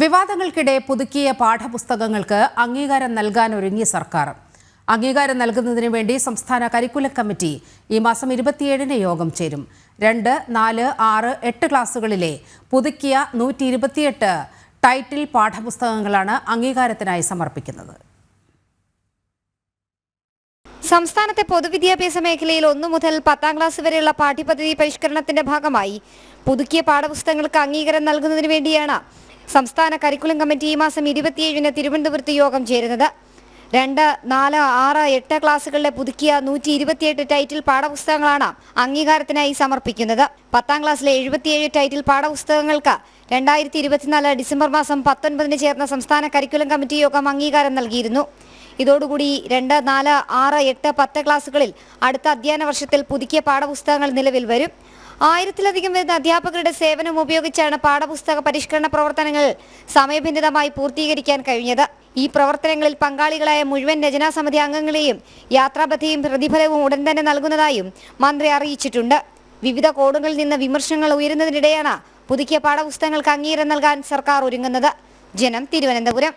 വിവാദങ്ങൾക്കിടെ പുതുക്കിയ പാഠപുസ്തകങ്ങൾക്ക് അംഗീകാരം നൽകാനൊരുങ്ങി സർക്കാർ. അംഗീകാരം നൽകുന്നതിന് വേണ്ടി സംസ്ഥാന കരിക്കുലം കമ്മിറ്റി ഈ മാസം 27-ന് യോഗം ചേരും. 2, 4, 6, 8 ക്ലാസുകളിലെ പുതുക്കിയ 128 ടൈറ്റിൽ പാഠപുസ്തകങ്ങളാണ് അംഗീകാരത്തിനായി സമർപ്പിക്കുന്നത്. സംസ്ഥാനത്തെ പൊതുവിദ്യാഭ്യാസ മേഖലയിൽ 1 മുതൽ 10ാം ക്ലാസ് വരെയുള്ള പാഠ്യപദ്ധതി പരിഷ്കരണത്തിന്റെ ഭാഗമായി പുതുക്കിയ പാഠപുസ്തകങ്ങൾക്ക് അംഗീകാരം നൽകുന്നതിന് വേണ്ടിയാണ് സംസ്ഥാന കരിക്കുലം കമ്മിറ്റി ഈ മാസം 27-ന് തിരുവനന്തപുരത്ത് യോഗം ചേരുന്നത്. 2, 4, 6, 8 ക്ലാസുകളിലെ പുതുക്കിയ 128 ടൈറ്റിൽ പാഠപുസ്തകങ്ങളാണ് അംഗീകാരത്തിനായി സമർപ്പിക്കുന്നത്. 10ാം ക്ലാസ്സിലെ 77 ടൈറ്റിൽ പാഠപുസ്തകങ്ങൾക്ക് 2024 ഡിസംബർ മാസം 19-ന് ചേർന്ന സംസ്ഥാന കരിക്കുലം കമ്മിറ്റി യോഗം അംഗീകാരം നൽകിയിരുന്നു. ഇതോടുകൂടി 2, 4, 6, 8, 10 ക്ലാസുകളിൽ അടുത്ത അധ്യയന വർഷത്തിൽ പുതുക്കിയ പാഠപുസ്തകങ്ങൾ നിലവിൽ വരും. 1000-ലധികം വരുന്ന അധ്യാപകരുടെ സേവനം ഉപയോഗിച്ചാണ് പാഠപുസ്തക പരിഷ്കരണ പ്രവർത്തനങ്ങൾ സമയബന്ധിതമായി പൂർത്തീകരിക്കാൻ കഴിഞ്ഞത്. ഈ പ്രവർത്തനങ്ങളിൽ പങ്കാളികളായ മുഴുവൻ രചനാ സമിതി അംഗങ്ങളെയും യാത്രാബദ്ധയും പ്രതിഫലവും ഉടൻ തന്നെ നൽകുന്നതായും മന്ത്രി അറിയിച്ചിട്ടുണ്ട്. വിവിധ കോണുകളിൽ നിന്ന് വിമർശനങ്ങൾ ഉയരുന്നതിനിടെയാണ് പുതുക്കിയ പാഠപുസ്തകങ്ങൾക്ക് അംഗീകാരം നൽകാൻ സർക്കാർ ഒരുങ്ങുന്നത്. ജനം, തിരുവനന്തപുരം.